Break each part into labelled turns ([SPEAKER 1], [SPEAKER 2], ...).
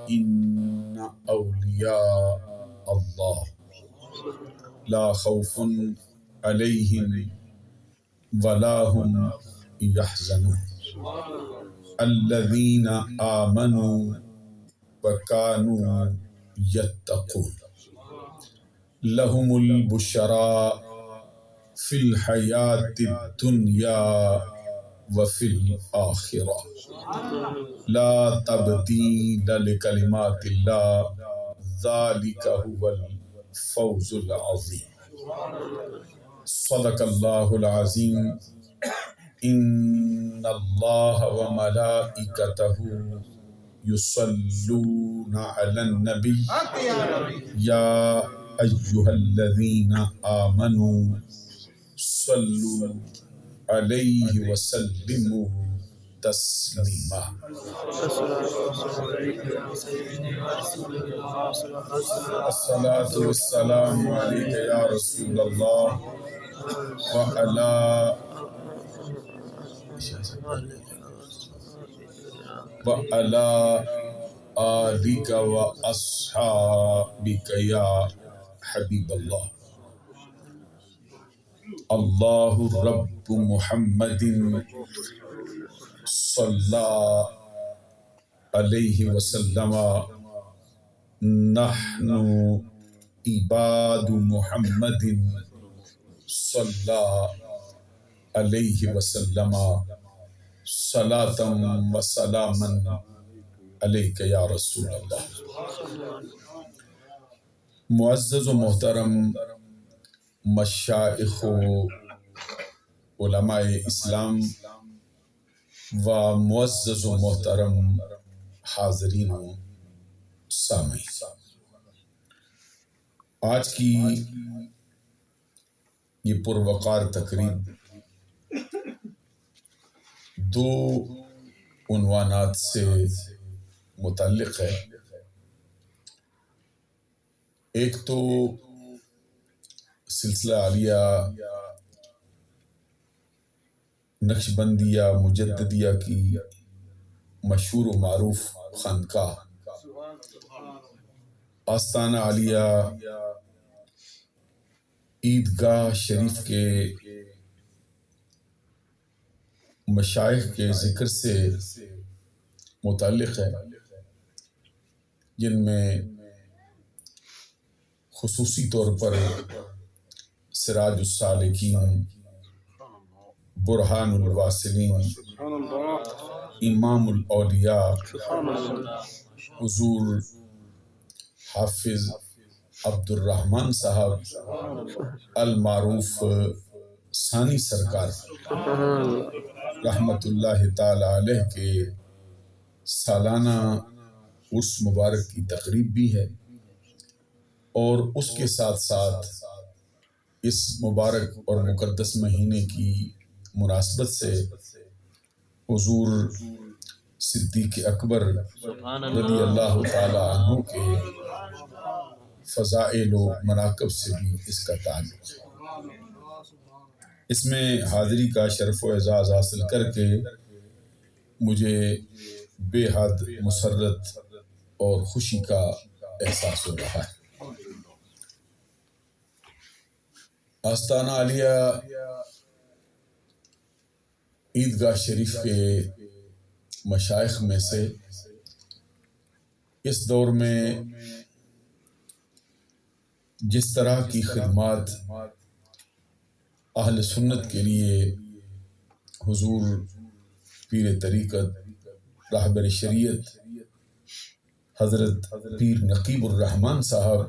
[SPEAKER 1] ان اولیاء اللہ لا خوف علیہم ولا هم يحزنون الذین آمنوا وكانوا يتقون لهم البشرى في الحیاة الدنیا وفي الآخرة لا تبدیل لکلمات اللہ ذلك هو الفوز العظیم صدق اللہ العظیم ان اللہ وملائکتہ یصلون علی النبی یا ایہا الذین آمنوا صلوا علیہ وسلموا تسلیما الصلاة والسلام علیک یا رسول اللہ وعلا آلک واصحابک یا حبیب اللہ اللہ رب محمد صلی علیہ وسلم نحن عباد محمد صلی علیہ وسلم صلاۃ و سلاما علیک یا رسول اللہ۔ معزز و محترم مشائخ و علماء اسلام و معزز و محترم حاضرین و سامعین، آج کی یہ پروقار تقریب دو عنوانات سے متعلق ہے۔ ایک تو سلسلہ عالیہ نقشبندیہ مجددیہ کی مشہور و معروف خانقاہ آستانہ عالیہ عیدگاہ شریف کے مشائخ کے ذکر سے متعلق ہے، جن میں خصوصی طور پر سراج السالکین، برہان الواصلین، امام الاولیاء حضور حافظ عبد الرحمن صاحب المعروف ثانی سرکار رحمت اللہ تعالی علیہ کے سالانہ عرس مبارک کی تقریب بھی ہے، اور اس کے ساتھ ساتھ اس مبارک اور مقدس مہینے کی مناسبت سے حضور صدیق اکبر رضی اللہ تعالی عنہ کے فضائل و مناقب سے بھی اس کا تعلق ہے۔ اس میں حاضری کا شرف و اعزاز حاصل کر کے مجھے بے حد مسرت اور خوشی کا احساس ہو رہا ہے۔ آستانہ عالیہ عیدگاہ شریف کے مشائخ میں سے اس دور میں جس طرح کی خدمات اہل سنت کے لیے حضور پیر طریقت راہبر شریعت حضرت پیر نقیب الرحمن صاحب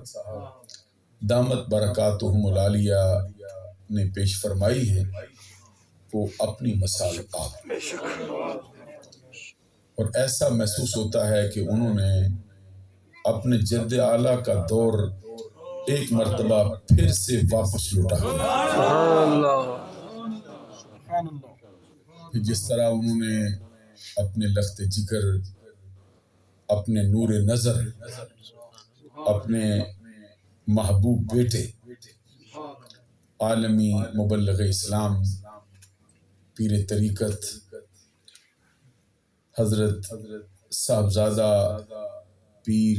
[SPEAKER 1] دامت برکاتہم العالیہ نے پیش فرمائی ہے، وہ اپنی مثال آپ، اور ایسا محسوس ہوتا ہے کہ انہوں نے اپنے جد اعلیٰ کا دور ایک مرتبہ پھر سے واپس لوٹا۔ جس طرح انہوں نے اپنے لخت جگر، اپنے نور نظر، اپنے محبوب بیٹے عالمی مبلغ اسلام پیر طریقت حضرت صاحبزادہ پیر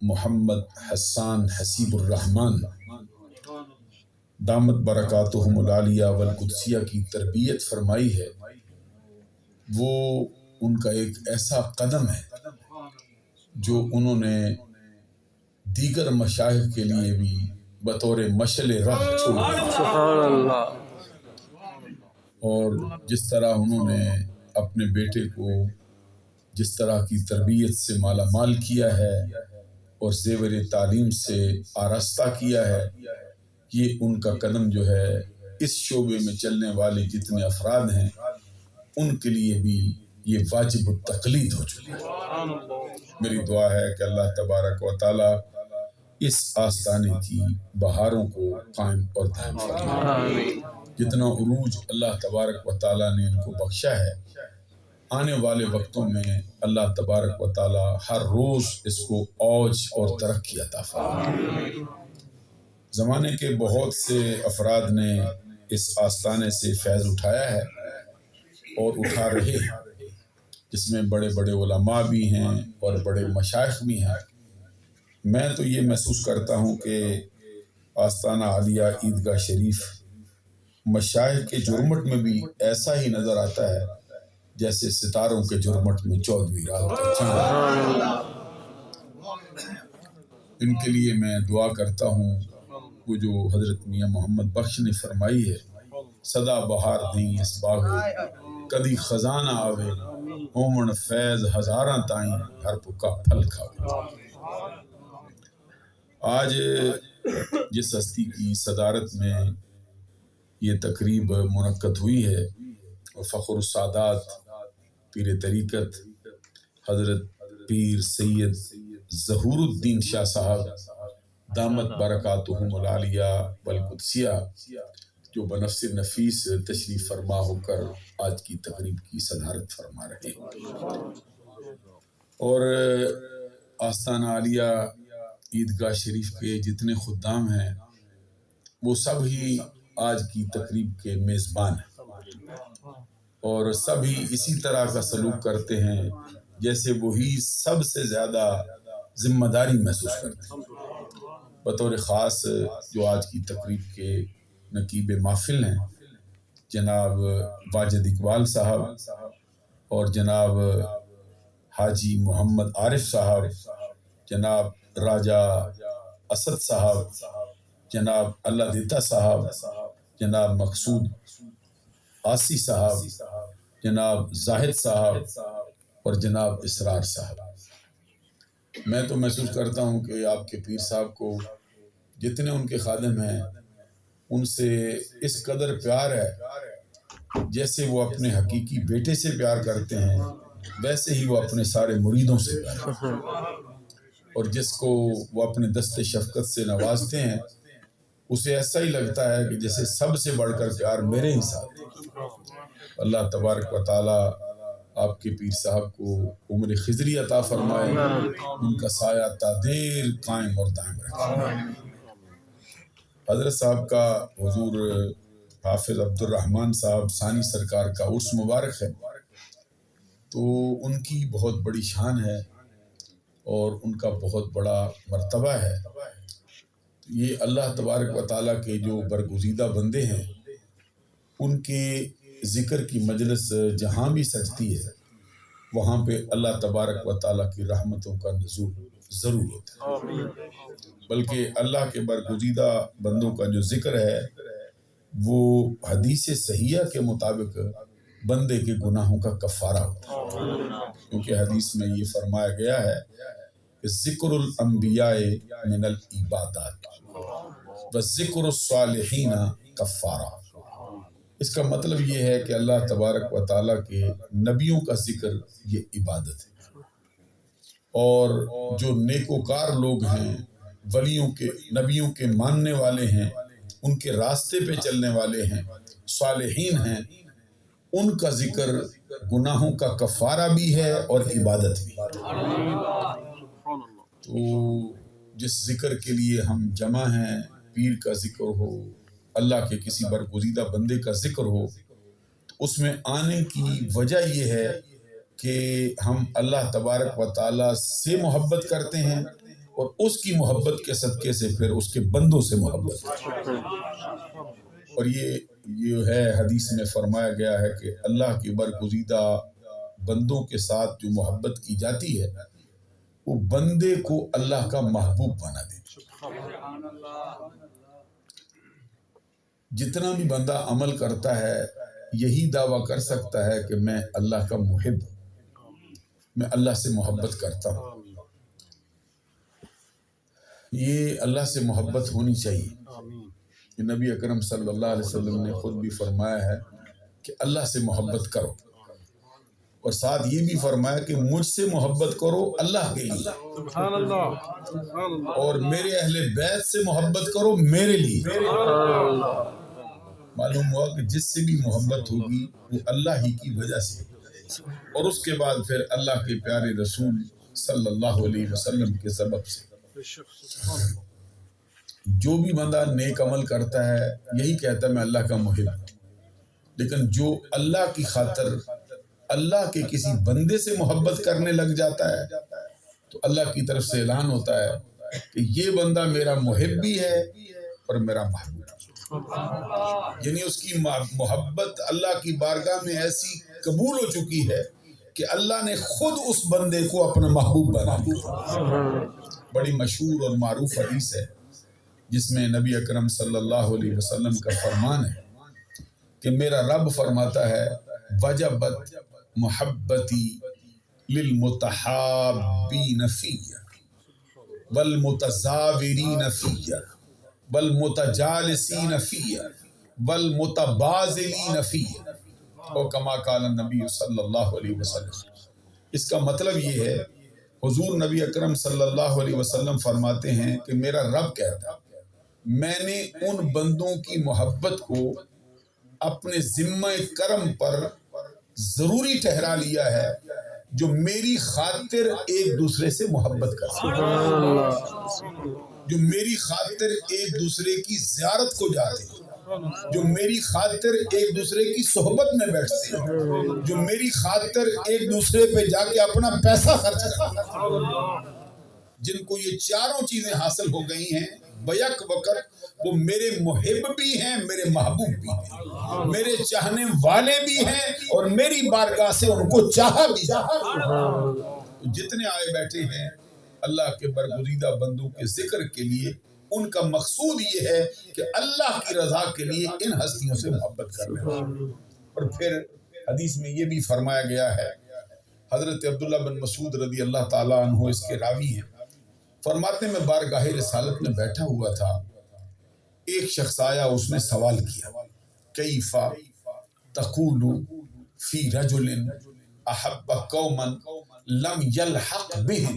[SPEAKER 1] محمد حسان حسیب الرحمن دامت برکاتہم العالیہ والقدسیہ کی تربیت فرمائی ہے، وہ ان کا ایک ایسا قدم ہے جو انہوں نے دیگر مشائخ کے لیے بھی بطور مشعل راہ چھوڑا۔
[SPEAKER 2] سبحان اللہ۔
[SPEAKER 1] اور جس طرح انہوں نے اپنے بیٹے کو جس طرح کی تربیت سے مالا مال کیا ہے اور زیور تعلیم سے آراستہ کیا ہے، یہ ان کا قدم جو ہے اس شعبے میں چلنے والے جتنے افراد ہیں ان کے لیے بھی یہ واجب التقلید ہو چکا ہے۔ میری دعا ہے کہ اللہ تبارک و تعالی اس آستانے کی بہاروں کو قائم اور دائم فرمائے۔ جتنا عروج اللہ تبارک و تعالیٰ نے ان کو بخشا ہے، آنے والے وقتوں میں اللہ تبارک و تعالیٰ ہر روز اس کو اوج اور ترقی عطا فرمائے۔ زمانے کے بہت سے افراد نے اس آستانے سے فیض اٹھایا ہے اور اٹھا رہے ہیں، جس میں بڑے بڑے علماء بھی ہیں اور بڑے مشائخ بھی ہیں۔ میں تو یہ محسوس کرتا ہوں کہ آستانہ عالیہ عیدگاہ شریف مشائخ کے جرمٹ میں بھی ایسا ہی نظر آتا ہے جیسے ستاروں کے جرمٹ میں 14ویں رات کا چاند۔ ان کے لیے میں دعا کرتا ہوں، وہ جو حضرت میاں محمد بخش نے فرمائی ہے، سدا بہار دیں اس باغ کدی خزانہ آوے، ہومن فیض ہزاراں تائیں ہر پکا پھل کھاوے۔ آج جس ہستی کی صدارت میں یہ تقریب منعقد ہوئی ہے، اور فخر السادات پیر طریقت حضرت پیر سید ظہور الدین شاہ صاحب دامت برکاتہم العالیہ والقدسیہ جو بنفس نفیس تشریف فرما ہو کر آج کی تقریب کی صدارت فرما رہے ہیں، اور آستانہ عالیہ عیدگاہ شریف کے جتنے خدام ہیں وہ سب ہی آج کی تقریب کے میزبان ہیں، اور سب ہی اسی طرح کا سلوک کرتے ہیں جیسے وہی سب سے زیادہ ذمہ داری محسوس کرتے ہیں۔ بطور خاص جو آج کی تقریب کے نقیب محفل ہیں جناب واجد اقبال صاحب اور جناب حاجی محمد عارف صاحب، جناب راجہ اسد صاحب، جناب اللہ دیتا صاحب، جناب مقصود آسی صاحب، جناب زاہد صاحب اور جناب اسرار صاحب، میں تو محسوس کرتا ہوں کہ آپ کے پیر صاحب کو جتنے ان کے خادم ہیں ان سے اس قدر پیار ہے جیسے وہ اپنے حقیقی بیٹے سے پیار کرتے ہیں، ویسے ہی وہ اپنے سارے مریدوں سے پیار کرتے ہیں، اور جس کو وہ اپنے دست شفقت سے نوازتے ہیں اسے ایسا ہی لگتا ہے کہ جیسے سب سے بڑھ کر پیار میرے ہی ساتھ ہے۔ اللہ تبارک و تعالیٰ آپ کے پیر صاحب کو عمر خضری عطا فرمائے، ان کا سایہ تا دیر قائم اور دائم رکھے۔ حضرت صاحب کا حضور حافظ عبد الرحمن صاحب ثانی سرکار کا عرس مبارک ہے، تو ان کی بہت بڑی شان ہے اور ان کا بہت بڑا مرتبہ ہے۔ یہ اللہ تبارک و تعالیٰ کے جو برگزیدہ بندے ہیں ان کے ذکر کی مجلس جہاں بھی سجتی ہے وہاں پہ اللہ تبارک و تعالیٰ کی رحمتوں کا نزول ضرور ہوتا ہے، بلکہ اللہ کے برگزیدہ بندوں کا جو ذکر ہے وہ حدیث صحیحہ کے مطابق بندے کے گناہوں کا کفارہ ہوتا ہے، کیونکہ حدیث میں یہ فرمایا گیا ہے کہ ذکر الانبیاء من العبادات وذکر الصالحین کفارہ۔ اس کا مطلب یہ ہے کہ اللہ تبارک و تعالیٰ کے نبیوں کا ذکر یہ عبادت ہے، اور جو نیکوکار لوگ ہیں، ولیوں کے، نبیوں کے ماننے والے ہیں، ان کے راستے پہ چلنے والے ہیں، صالحین ہیں، ان کا ذکر گناہوں کا کفارہ بھی ہے اور عبادت بھی۔ تو جس ذکر کے لیے ہم جمع ہیں، پیر کا ذکر ہو، اللہ کے کسی برگزیدہ بندے کا ذکر ہو، تو اس میں آنے کی وجہ یہ ہے کہ ہم اللہ تبارک و تعالیٰ سے محبت کرتے ہیں اور اس کی محبت کے صدقے سے پھر اس کے بندوں سے محبت کرتے ہیں۔ اور یہ ہے حدیث میں فرمایا گیا ہے کہ اللہ کی برگزیدہ بندوں کے ساتھ جو محبت کی جاتی ہے وہ بندے کو اللہ کا محبوب بنا دیتی ہے۔ جتنا بھی بندہ عمل کرتا ہے یہی دعویٰ کر سکتا ہے کہ میں اللہ کا محب ہوں، میں اللہ سے محبت کرتا ہوں۔ یہ اللہ سے محبت ہونی چاہیے۔ نبی اکرم صلی اللہ علیہ وسلم نے خود بھی فرمایا ہے کہ اللہ سے محبت کرو، اور ساتھ یہ بھی فرمایا کہ مجھ سے محبت کرو اللہ کے لیے،
[SPEAKER 2] سبحان اللہ،
[SPEAKER 1] اور میرے اہل بیت سے محبت کرو میرے لیے۔ معلوم ہوا کہ جس سے بھی محبت ہوگی وہ اللہ ہی کی وجہ سے، اور اس کے بعد پھر اللہ کے پیارے رسول صلی اللہ علیہ وسلم کے سبب سے۔ جو بھی بندہ نیک عمل کرتا ہے یہی کہتا ہے میں اللہ کا محب ہوں، لیکن جو اللہ کی خاطر اللہ کے کسی بندے سے محبت کرنے لگ جاتا ہے تو اللہ کی طرف سے اعلان ہوتا ہے کہ یہ بندہ میرا محب بھی ہے اور میرا محبوب ہے۔ یعنی اس کی محبت اللہ کی بارگاہ میں ایسی قبول ہو چکی ہے کہ اللہ نے خود اس بندے کو اپنا محبوب بنا دیا۔ بڑی مشہور اور معروف حدیث ہے جس میں نبی اکرم صلی اللہ علیہ وسلم کا فرمان ہے کہ میرا رب فرماتا ہے وجبت محبتی للمتحابین فی والمتزاورین فی والمتجالسین فی والمتبازلین فی، اور کما قال النبی صلی اللہ علیہ وسلم۔ اس کا مطلب یہ ہے حضور نبی اکرم صلی اللہ علیہ وسلم فرماتے ہیں کہ میرا رب کہتا ہے میں نے ان بندوں کی محبت کو اپنے ذمہ کرم پر ضروری ٹھہرا لیا ہے جو میری خاطر ایک دوسرے سے محبت کرتے ہیں، جو میری خاطر ایک دوسرے کی زیارت کو جاتے ہیں، جو میری خاطر ایک دوسرے کی صحبت میں بیٹھتے ہیں، جو میری خاطر ایک دوسرے پہ جا کے اپنا پیسہ خرچ کرتے ہیں، جن کو یہ چاروں چیزیں حاصل ہو گئی ہیں بیک وقت وہ میرے محب بھی ہیں، میرے محبوب بھی ہیں، میرے چاہنے والے بھی ہیں، اور میری بارگاہ سے ان کو چاہا بھی ہے۔ جتنے آئے بیٹھے ہیں اللہ کے برگزیدہ بندوں کے ذکر کے لیے، ان کا مقصود یہ ہے کہ اللہ کی رضا کے لیے ان ہستیوں سے محبت کرنا۔ اور پھر حدیث میں یہ بھی فرمایا گیا ہے، حضرت عبداللہ بن مسعود رضی اللہ تعالیٰ عنہ اس کے راوی ہیں، فرماتے میں بارگاہ رسالت میں بیٹھا ہوا تھا، ایک شخص آیا، اس نے سوال کیا کیف تقول فی رجل احب قوما لم یلحق بہم،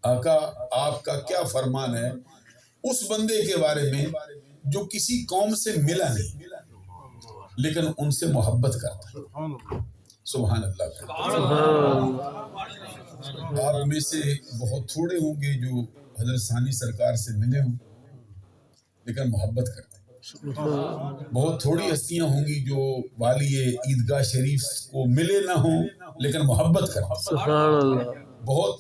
[SPEAKER 1] آقا آپ کا کیا فرمان ہے اس بندے کے بارے میں جو کسی قوم سے ملا نہیں لیکن ان سے محبت کرتا ہے؟ سبحان اللہ۔ آپ میں سے بہت تھوڑے ہوں گے جو حضرت ثانی سرکار سے ملے ہوں لیکن محبت کرتے ہیں، بہت تھوڑی ہستیاں ہوں گی جو والی عیدگاہ شریف کو ملے نہ ہوں لیکن محبت کرتے ہیں۔ بہت،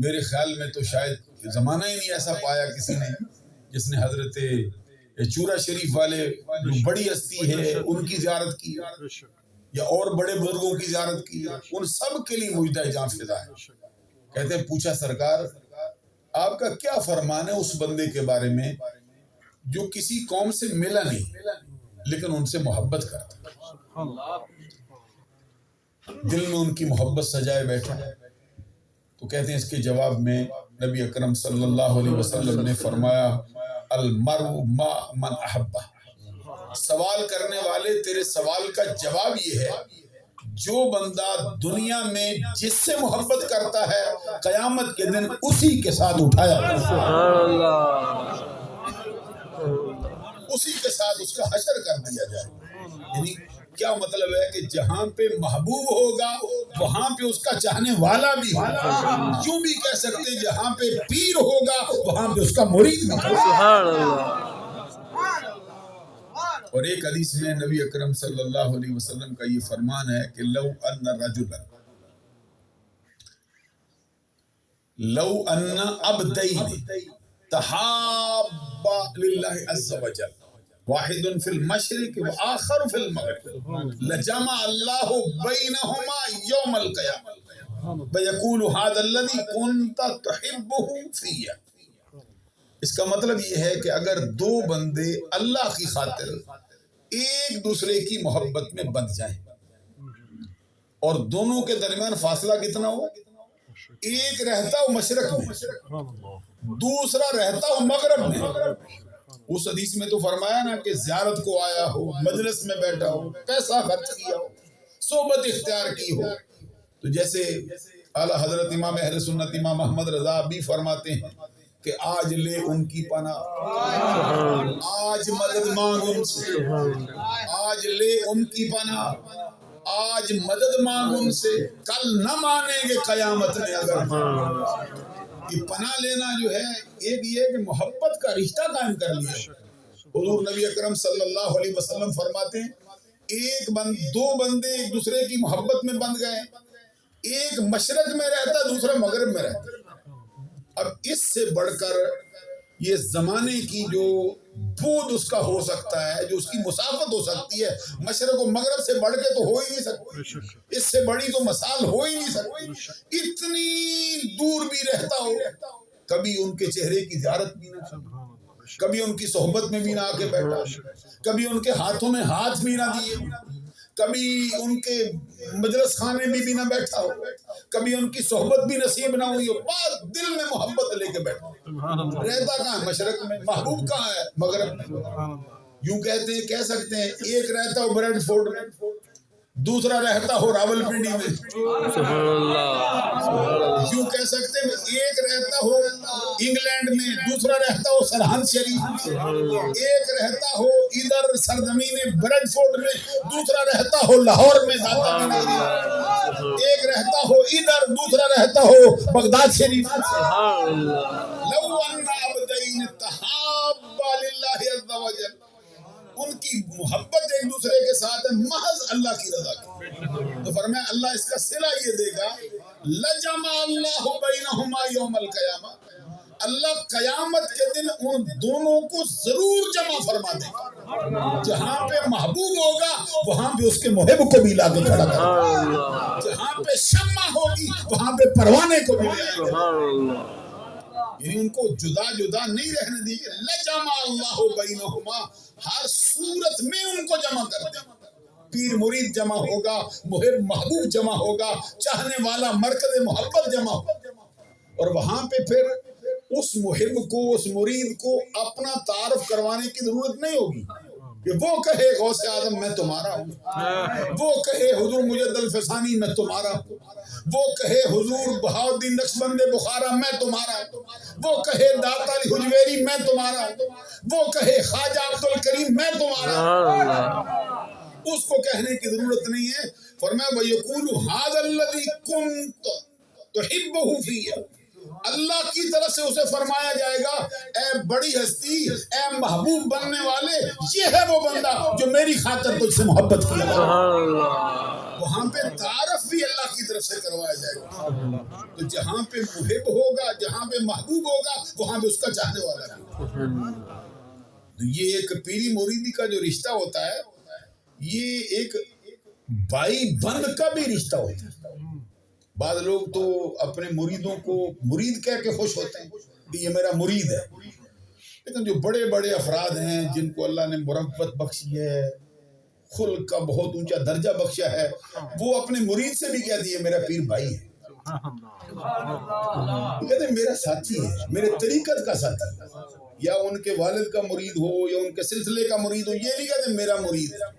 [SPEAKER 1] میرے خیال میں تو شاید زمانہ ہی نہیں ایسا پایا کسی نے جس نے حضرت چورا شریف والے جو بڑی ہستی ہے ان کی زیارت کی یا اور بڑے بزرگوں کی زیارت کی، ان سب کے لیے مجدہ جاں فدا ہے۔ کہتے ہیں پوچھا سرکار آپ کا کیا فرمان ہے اس بندے کے بارے میں جو کسی قوم سے ملا نہیں لیکن ان سے محبت کرتا ہے، دل میں ان کی محبت سجائے بیٹھا ہے؟ تو کہتے ہیں اس کے جواب میں نبی اکرم صلی اللہ علیہ وسلم نے فرمایا المرء مع من احبہ، سوال کرنے والے تیرے سوال کا جواب یہ ہے جو بندہ دنیا میں جس سے محبت کرتا ہے قیامت کے دن اسی کے ساتھ اٹھایا، اسی کے ساتھ اس کا حشر کر دیا جائے۔ یعنی کیا مطلب ہے کہ جہاں پہ محبوب ہوگا وہاں پہ اس کا چاہنے والا بھی ہوگا، یوں بھی کہہ سکتے ہیں جہاں پہ پیر ہوگا وہاں پہ اس کا مرید بھی ہوگا۔ اور ایک حدیث میں نبی اکرم صلی اللہ علیہ وسلم کا یہ فرمان ہے کہ لو ان عبدین تحابا للہ عز وجل واحد فی المشرق وآخر فی المغرب لجمع اللہ بینہما یوم القیامہ فیقول هذا الذی کنت تحبہ فی۔ اس کا مطلب یہ ہے کہ اگر دو بندے اللہ کی خاطر ایک دوسرے کی محبت میں بندھ جائیں اور دونوں کے درمیان فاصلہ کتنا ہو، ایک رہتا ہو مشرق میں دوسرا رہتا ہو مغرب میں، اس حدیث میں تو فرمایا نا کہ زیارت کو آیا ہو، مجلس میں بیٹھا ہو، پیسہ خرچ کیا ہو، صحبت اختیار کی ہو، تو جیسے اعلیٰ حضرت امام اہل سنت امام محمد رضا بھی فرماتے ہیں کہ آج لے ان کی پناہ، آج مدد مانگ ان سے، آج لے ان کی پناہ، آج مدد مانگ ان سے، کل نہ مانیں گے قیامت میں۔ اگر یہ پناہ لینا جو ہے ایک یہ کہ محبت کا رشتہ قائم کر لیا۔ حضور نبی اکرم صلی اللہ علیہ وسلم فرماتے ہیں دو بندے ایک دوسرے کی محبت میں بندھ گئے، ایک مشرق میں رہتا دوسرا مغرب میں رہتا۔ اب اس سے بڑھ کر یہ زمانے کی جو بود اس کا ہو سکتا ہے، جو اس کی مسافت ہو سکتی ہے، مشرق و مغرب سے بڑھ کے تو ہو ہی نہیں سکتی، اس سے بڑی تو مثال ہو ہی نہیں سکتی۔ اتنی دور بھی رہتا ہو، کبھی ان کے چہرے کی زیارت بھی نہ، کبھی ان کی صحبت میں بھی نہ آ کے بیٹھا، کبھی ان کے ہاتھوں میں ہاتھ بھی نہ دیے، کبھی ان کے مجلس خانے میں بھی نہ بیٹھا ہو، کبھی ان کی صحبت بھی نصیب نہ ہوئی ہو، بس دل میں محبت لے کے بیٹھا، رہتا کہاں ہے؟ مشرق میں۔ محبوب کہاں ہے؟ مغرب میں۔ یوں کہتے ہیں، کہہ سکتے ہیں ایک رہتا ہو بریڈ فورڈ میں، دوسرا رہتا ہو راول پنڈی میں، یوں کہہ سکتے ہیں ایک رہتا ہو انگلینڈ میں، دوسرا رہتا ہو سرہند شریف میں، ایک رہتا ہو ادھر سرزمین بریڈ فورڈ میں، دوسرا رہتا ہو لاہور میں داتا کی نگری، ایک رہتا ہو ادھر دوسرا رہتا ہو بغداد شریف۔ لو ان عبدین تحابا للہ عز وجل، ان کی محبت ایک دوسرے کے ساتھ ہے محض اللہ کی رضا کی، تو فرمایا اللہ اس کا صلہ یہ دے گا، لجمع اللہ بینہما یوم القیامہ، اللہ قیامت کے دن ان دونوں کو ضرور جمع فرما دے گا۔ جہاں پہ محبوب ہوگا وہاں پہ اس کے محب کو بھی لا کے کھڑا کر دے، جہاں پہ شمع ہوگی وہاں پہ پروانے کو بھی لے گا، یعنی ان کو جدا جدا نہیں رہنے دیجیے۔ لجمع اللہ بینہما، ہر صورت میں ان کو جمع کر دے، پیر مرید جمع ہوگا، محب محبوب جمع ہوگا، چاہنے والا مرکز محبت جمع ہوگا، اور وہاں پہ پھر اس محب کو اس مرید کو اپنا تعارف کروانے کی ضرورت نہیں ہوگی کہ وہ کہے غوث اعظم میں تمہارا ہوں، وہ کہے حضور مجد الفسانی میں تمہارا ہوں، وہ کہے حضور بہاؤالدین نقشبند بخارا میں تمہارا ہوں، وہ کہے داتا علی حجویری میں تمہارا ہوں، وہ کہے خواجہ عبدالکریم میں تمہارا ہوں، اس کو کہنے کی ضرورت نہیں ہے۔ فرمایا وَيَقُولُ هَذَا الَّذِي كُنْتَ تُحِبُّهُ فِيَّ، اللہ کی طرف سے اسے فرمایا جائے گا اے بڑی ہستی، اے محبوب بننے والے، یہ ہے وہ بندہ جو میری خاطر تجھ سے محبت کیا۔ وہاں پہ تعارف بھی اللہ کی طرف سے کروایا جائے گا، تو جہاں پہ محب ہوگا، جہاں پہ محبوب ہوگا وہاں پہ اس کا چاہنے والا ہے۔ تو یہ ایک پیری مریدی کا جو رشتہ ہوتا ہے، یہ ایک بھائی بند کا بھی رشتہ ہوتا ہے۔ بعض لوگ تو اپنے مریدوں کو مرید کہہ کے خوش ہوتے ہیں کہ یہ میرا مرید ہے، لیکن جو بڑے بڑے افراد ہیں جن کو اللہ نے مربت بخشی ہے، خلق کا بہت اونچا درجہ بخشا ہے، وہ اپنے مرید سے بھی کہتی ہے میرا پیر بھائی ہے، کہتے ہیں میرا ساتھی ہے، میرے طریقت کا ساتھی ہے، یا ان کے والد کا مرید ہو یا ان کے سلسلے کا مرید ہو، یہ نہیں کہتے میرا مرید ہے،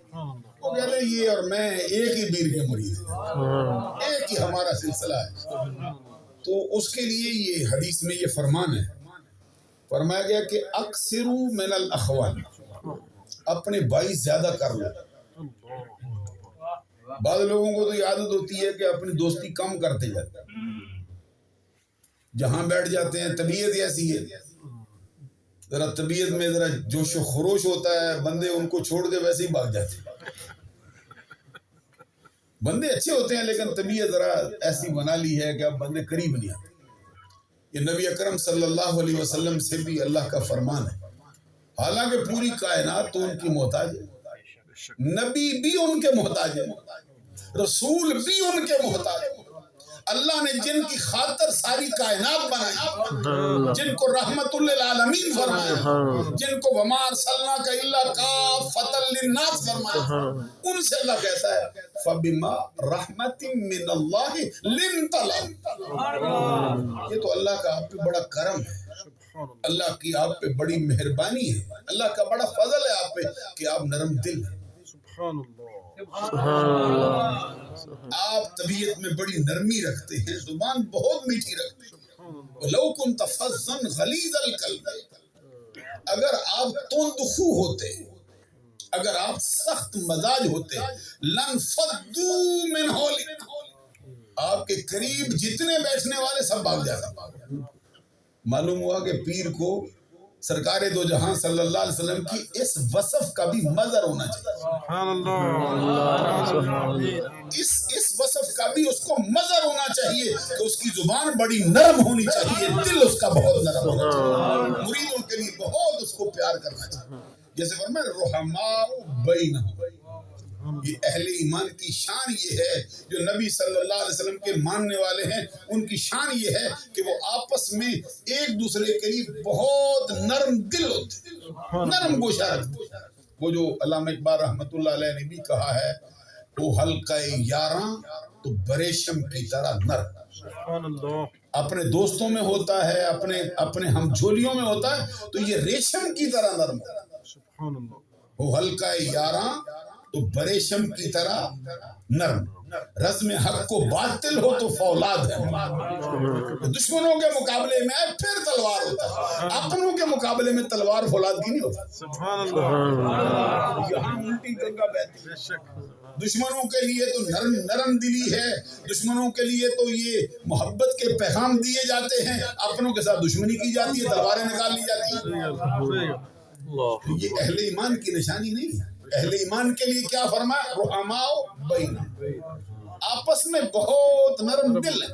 [SPEAKER 1] وہ کہتے ہیں یہ اور میں ایک ہی پیر کے مرید ہیں، ایک ہی ہمارا سلسلہ ہے۔ تو اس کے لیے یہ حدیث میں یہ فرمان ہے، فرمایا گیا کہ اکثروا من الاخوان، اپنے بھائی زیادہ کر لو۔ بعض لوگوں کو تو یہ عادت ہوتی ہے کہ اپنی دوستی کم کرتے جاتے ہیں، جہاں بیٹھ جاتے ہیں طبیعت ایسی ہے ذرا طبیعت میں ذرا جوش و خروش ہوتا ہے، بندے ان کو چھوڑ کے ویسے ہی بھاگ جاتے ہیں۔ بندے اچھے ہوتے ہیں لیکن طبیعت ذرا ایسی بنا لی ہے کہ اب بندے قریب نہیں آتے۔ یہ نبی اکرم صلی اللہ علیہ وسلم سے بھی اللہ کا فرمان ہے، حالانکہ پوری کائنات تو ان کی محتاج ہے، نبی بھی ان کے محتاج ہے، رسول بھی ان کے محتاج ہے۔ اللہ نے جن کی خاطر ساری کائنات بنائی، جن کو رحمت للعالمین فرمایا، جن کو وما ارسلناک الا کافۃ للناس فرمایا، ان سے اللہ کہتا ہے فبما رحمت من اللہ لنت لهم۔ یہ تو اللہ کا آپ پہ بڑا کرم ہے، اللہ کی آپ پہ بڑی مہربانی ہے، اللہ کا بڑا فضل ہے آپ پہ کہ آپ نرم دل ہیں۔
[SPEAKER 2] سبحان اللہ،
[SPEAKER 1] آپ طبیعت میں بڑی نرمی رکھتے ہیں، زبان بہت میٹھی رکھتے ہیں۔ وَلَوْ كُنْتَ فَظًّا غَلِيظَ الْقَلْبِ، اگر آپ تندخو ہوتے، اگر آپ سخت مزاج ہوتے، لَنْفَضُّوا مِنْ حَوْلِكَ، آپ کے قریب جتنے بیٹھنے والے سب بھاگ جاتے۔ معلوم ہوا کہ پیر کو سرکار دو جہاں صلی اللہ علیہ وسلم کی اس وصف کا بھی مظہر ہونا چاہیے،
[SPEAKER 2] سبحان اللہ،
[SPEAKER 1] اس وصف کا بھی اس کو مظہر ہونا چاہیے کہ اس کی زبان بڑی نرم ہونی چاہیے، دل اس کا بہت نرم ہونا چاہیے، مریدوں کے لیے بہت اس کو پیار کرنا چاہیے۔ جیسے فرمایا رحماء بینہم، یہ اہل ایمان کی شان یہ ہے، جو نبی صلی اللہ علیہ وسلم کے ماننے والے ہیں ان کی شان یہ ہے کہ وہ آپس میں ایک دوسرے کے لیے بہت نرم دل ہوتے ہیں، نرم گوشہ رکھتے ہیں۔ وہ جو علامہ اقبال رحمۃ اللہ علیہ نے بھی کہا ہے، وہ حلقہ یاراں تو بریشم کی طرح نرم،
[SPEAKER 2] سبحان اللہ،
[SPEAKER 1] اپنے دوستوں میں ہوتا ہے، اپنے ہم جھولیوں میں ہوتا ہے تو یہ ریشم کی طرح نرم ہوتا ہے۔
[SPEAKER 2] سبحان اللہ،
[SPEAKER 1] وہ حلقہ یاراں تو بریشم کی طرح نرم، رزم حق کو باطل ہو تو فولاد ہے۔ دشمنوں کے مقابلے میں پھر تلوار ہوتا ہے، اپنوں کے مقابلے میں تلوار فولاد کی نہیں ہوتا۔
[SPEAKER 2] سبحان اللہ،
[SPEAKER 1] یہاں الٹی گنگا بہتی ہے۔
[SPEAKER 2] بے شک،
[SPEAKER 1] دشمنوں کے لیے تو نرم دلی ہے، دشمنوں کے لیے تو یہ محبت کے پیغام دیے جاتے ہیں، اپنوں کے ساتھ دشمنی کی جاتی ہے، تلواریں نکال لی جاتی ہیں۔ یہ اہل ایمان کی نشانی نہیں ہے۔ اہل ایمان کے لیے کیا فرمایا؟ رحماء بینہم، آپس میں بہت نرم دل ہے۔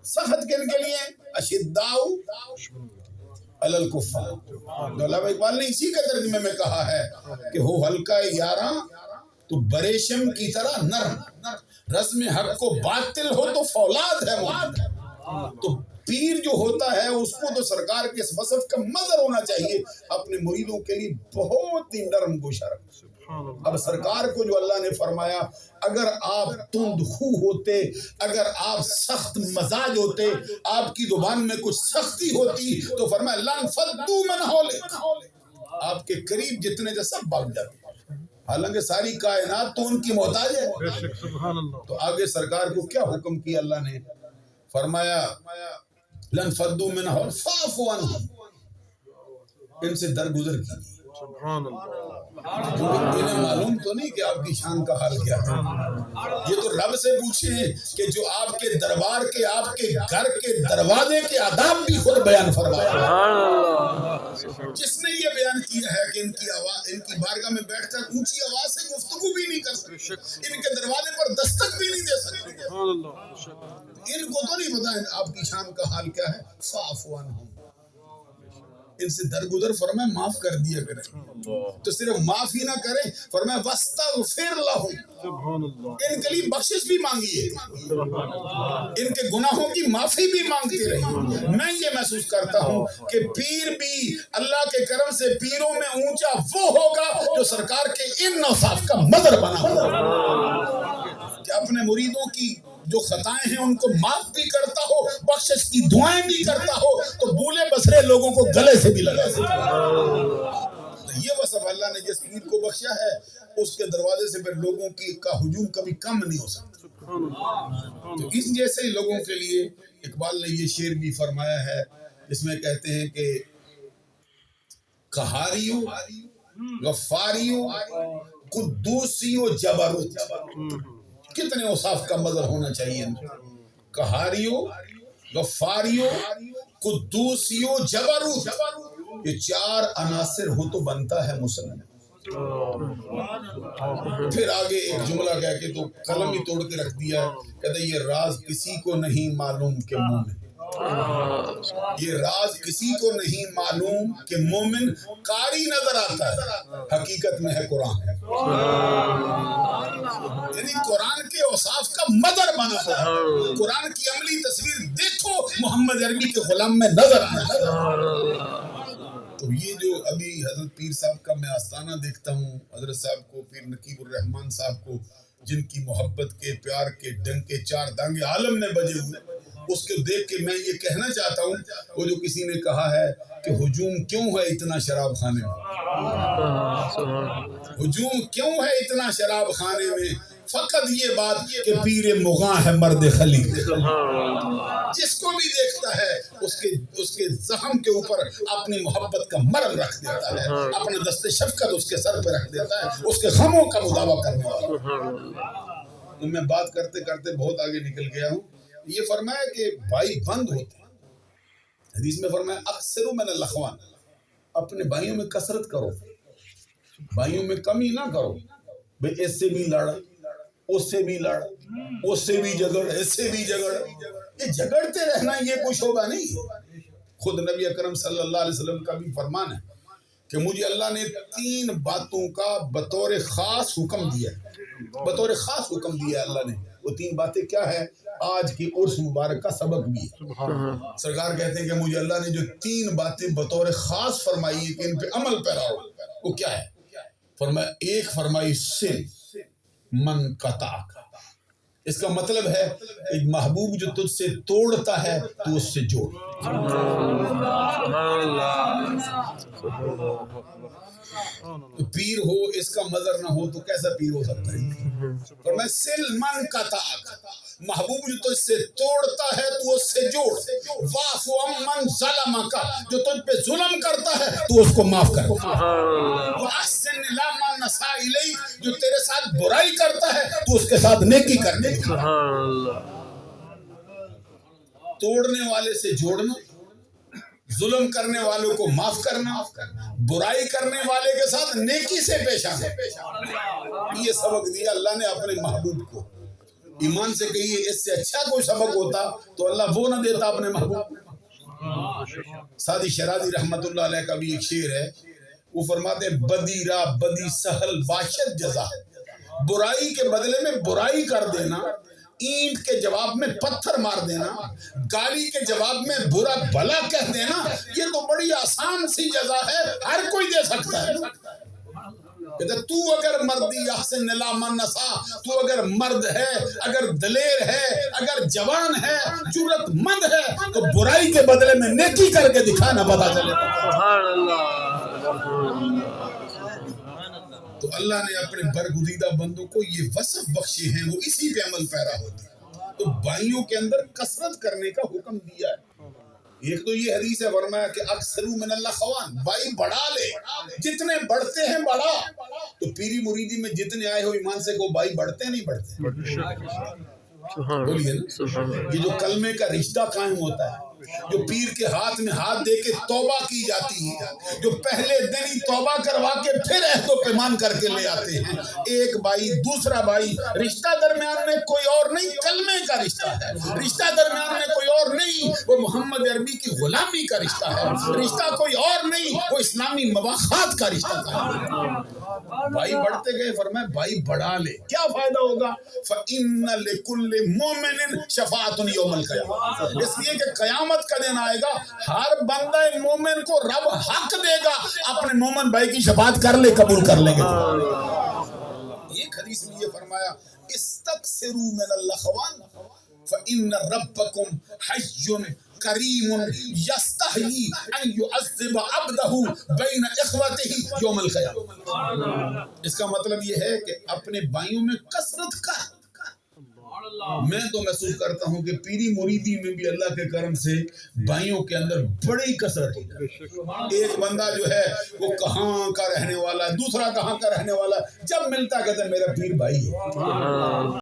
[SPEAKER 1] سخت کن کے لیے؟ اشداء علی الکفار۔ علامہ اقبال نے اسی کے ترجمے میں کہا ہے کہ ہو حلقہ یاراں تو بریشم کی طرح نرم، رزم حق کو باطل ہو تو فولاد ہے وہ۔ تو پیر جو ہوتا ہے اس کو تو سرکار کے اس وصف کا مظہر ہونا چاہیے، اپنے مریدوں کے لیے بہت ہی نرم گوشہ رکھنا۔ اب سرکار کو جو اللہ نے فرمایا اگر آپ تندخو ہوتے، اگر آپ سخت مزاج ہوتے، آپ کی زبان میں کچھ سختی ہوتی تو فرمایا لَنْفَضُّوا مِنْ حَوْلِكَ، آپ کے قریب جتنے تھے سب بھاگ جاتے، حالانکہ ساری کائنات تو ان کی محتاج ہے۔
[SPEAKER 2] بے شک، سبحان اللہ،
[SPEAKER 1] تو آگے سرکار کو کیا حکم کیا اللہ نے؟ فرمایا لَنْفَضُّوا مِنْ حَوْلِكَ فَاعْفُ عَنْهُمْ، ان سے درگزر کیجیے۔
[SPEAKER 2] سبحان اللہ،
[SPEAKER 1] انہیں معلوم تو نہیں کہ آپ کی شان کا حال کیا ہے، یہ تو رب سے پوچھیں کہ جو آپ کے دربار کے، آپ کے گھر کے دروازے کے آداب بھی خود بیان فرمایا، جس نے یہ بیان کیا ہے کہ ان کی بارگاہ میں بیٹھ کر اونچی آواز سے گفتگو بھی نہیں کر سکتے، ان کے دروازے پر دستک بھی نہیں دے سکتے،
[SPEAKER 2] سبحان اللہ، بے شک،
[SPEAKER 1] ان کو تو نہیں پتا آپ کی شان کا حال کیا ہے۔ فاعف عنہم، ان سے درگزر، فرمایا معاف کر دیا کریں، تو صرف معاف ہی نہ کریں، فرمایا واستغفر لہم،
[SPEAKER 2] سبحان اللہ،
[SPEAKER 1] ان کے لیے بخشش بھی مانگیے، ان کے گناہوں کی معافی بھی مانگتے رہیے۔ میں یہ محسوس کرتا ہوں کہ پیر بھی اللہ کے کرم سے پیروں میں اونچا وہ ہوگا جو سرکار کے ان اوصاف کا مظہر بنا ہوگا، کہ اپنے مریدوں کی جو خطائیں ہیں ان کو معاف بھی کرتا ہو، بخشش کی دعائیں بھی کرتا ہو، تو بولے بسرے لوگوں کو گلے سے بھی لگا دیتا ہے۔ یہ وصف اللہ نے جس پیر کو بخشا ہے اس کے دروازے سے پھر لوگوں کا ہجوم کبھی کم نہیں ہو سکتا۔ تو اس جیسے لوگوں کے لیے اقبال نے یہ شعر بھی فرمایا ہے جس میں کہتے ہیں کہ قہاریو، غفاریو، قدوسیو، جبروت، کتنے اوصاف کا مظہر ہونا چاہیے۔ قہاریو، غفاریو، قدوسیو، جبروت، یہ 4 عناصر ہو تو بنتا ہے مسلم. پھر آگے ایک جملہ کہہ کے تو قلم ہی توڑ کے رکھ دیا ہے. کہتا ہے یہ راز کسی کو نہیں معلوم کہ مومن، یہ راز کسی کو نہیں معلوم کہ مومن قاری نظر آتا ہے، حقیقت میں ہے قرآن. یعنی قرآن کے اوصاف کا مدر بنا ہے. قرآن کی عملی تصویر دیکھو محمد عربی کے غلام میں نظر آنا. تو یہ جو ابھی حضرت پیر صاحب کا میں آستانہ دیکھتا ہوں، حضرت صاحب کو، پیر نقیب الرحمان صاحب کو، جن کی محبت کے پیار کے ڈنکے 4 دانگے عالم میں بجے ہوئے، اس کو دیکھ کے میں یہ کہنا چاہتا ہوں، وہ جو کسی نے کہا ہے کہ ہجوم کیوں ہے اتنا شراب خانے میں، ہجوم کیوں ہے اتنا شراب خانے میں، فقط یہ بات کہ پیر مغاں ہے مرد خلیل. جس کو بھی دیکھتا ہے اس کے زخم کے اوپر اپنی محبت کا مرم رکھ دیتا ہے، اپنے دست شفقت اس کے سر پہ رکھ دیتا ہے، اس کے غموں کا مداوع کرنے والا. تو میں بات کرتے کرتے بہت آگے نکل گیا ہوں. یہ فرمایا کہ بھائی بند ہوتے ہیں. حدیث میں فرمایا اکثر من الاخوان، اپنے بھائیوں میں کثرت کرو، بھائیوں میں کمی نہ کرو. بھئی اس سے بھی لڑ، اس سے بھی لڑ، اس سے بھی جھگڑ، اس سے بھی جھگڑ. یہ جھگڑتے رہنا یہ کوئی شعبہ نہیں. خود نبی اکرم صلی اللہ علیہ وسلم کا بھی فرمان ہے کہ مجھے اللہ نے 3 باتوں کا بطور خاص حکم دیا ہے، بطور خاص حکم دیا ہے اللہ نے. وہ 3 باتیں کیا ہے؟ آج کی عرس مبارک کا سبق بھی ہے. سرکار کہتے ہیں کہ مجھے اللہ نے جو 3 باتیں بطور خاص فرمائی ہے کہ ان پہ عمل پیرا ہو، وہ کیا ہے؟ فرمایا ایک فرمائی سل من قطعک. اس کا مطلب ہے ایک محبوب جو تجھ سے توڑتا ہے تو اس سے جوڑ. تو پیر ہو اس کا مظہر نہ ہو تو کیسا پیر ہو سکتا ہے؟ فرمایا سل من قطعک، محبوب جو تجھ سے توڑتا ہے تو اس سے جوڑ. واعف عمن ظلمک، جو تجھ پہ ظلم کرتا ہے تو اس کو معاف کر. واحسن الی من اساء الیک، جو تیرے ساتھ برائی کرتا ہے تو اس کے ساتھ نیکی کرنے. توڑنے والے سے جوڑنا، ظلم کرنے والوں کو معاف کرنا، برائی کرنے والے کے ساتھ نیکی سے پیش آنا. یہ سبق دیا اللہ نے اپنے محبوب کو. ایمان سے کہیے اس سے اچھا کوئی سبق ہوتا تو اللہ وہ نہ دیتا اپنے محبوب. سادی شرازی رحمت اللہ علیہ کا بھی ایک شعر ہے، وہ فرماتے ہیں بدی را بدی سہل باشد جزا. برائی کے بدلے میں برائی کر دینا، اینٹ کے جواب میں پتھر مار دینا، گالی کے جواب میں برا بھلا کہہ دینا، یہ تو بڑی آسان سی جزا ہے، ہر کوئی دے سکتا ہے. کہتے تو اگر مردی احسن الی من اساء، تو اگر مرد ہے، اگر دلیر ہے، اگر جوان ہے، جرأت مند ہے تو برائی کے بدلے میں نیکی کر کے دکھانا پتا چلے. سبحان اللہ. تو اللہ نے اپنے برگزیدہ بندوں کو یہ وصف بخشے ہیں، وہ اسی پہ عمل پیرا ہوتے ہیں. تو بھائیوں کے اندر کثرت کرنے کا حکم دیا ہے. ایک تو یہ حدیث ہے، فرمایا کہ اکثر من الاخوان، بھائی بڑھا لے، جتنے بڑھتے ہیں بڑھا. تو پیری مریدی میں جتنے آئے ہو ایمان سے کو بھائی بڑھتے نہیں بڑھتے؟ بولیے نا. یہ جو کلمے کا رشتہ قائم ہوتا ہے، جو پیر کے ہاتھ میں ہاتھ دے کے توبہ کی جاتی ہے، جو پہلے دن ہی توبہ کروا کے پھر عہد و پیمان کر کے لے آتے ہیں، ایک بھائی دوسرا بھائی، رشتہ درمیان میں کوئی اور نہیں، کلمے کا رشتہ ہے. رشتہ درمیان میں کوئی اور نہیں، وہ محمد عربی کی غلامی کا رشتہ ہے. رشتہ کوئی اور نہیں، وہ اسلامی مواخات کا رشتہ ہے. بھائی بڑھتے گئے، فرمایا بھائی بڑھا لے. کیا فائدہ ہوگا؟ فَإِنَّ لِكُلِّ مُؤْمِنٍ شَفَاعَةٌ يَوْمَ الْقِيَامَةِ. اس لیے کہ قیامت کا دن آئے گا، ہر بندہ مومن کو رب حق دے گا اپنے مومن بھائی کی شفاعت کر لے، قبول کر لیں گے. ایک حدیث میں یہ فرمایا استکثروا من الاخوان فإن ربكم حي کریم یستحیی ان یعذب عبدہ بین اخوته یوم القیامہ. اس کا مطلب یہ ہے کہ اپنے بھائیوں میں کثرت کر. میں تو محسوس کرتا ہوں کہ پیری مریدی میں بھی اللہ کے کرم سے بھائیوں کے اندر بڑی کثرت ہے. ایک بندہ جو ہے وہ کہاں کا رہنے والا ہے، دوسرا کہاں کا رہنے والا ہے، جب ملتا کہتا ہے میرا پیر بھائی ہے.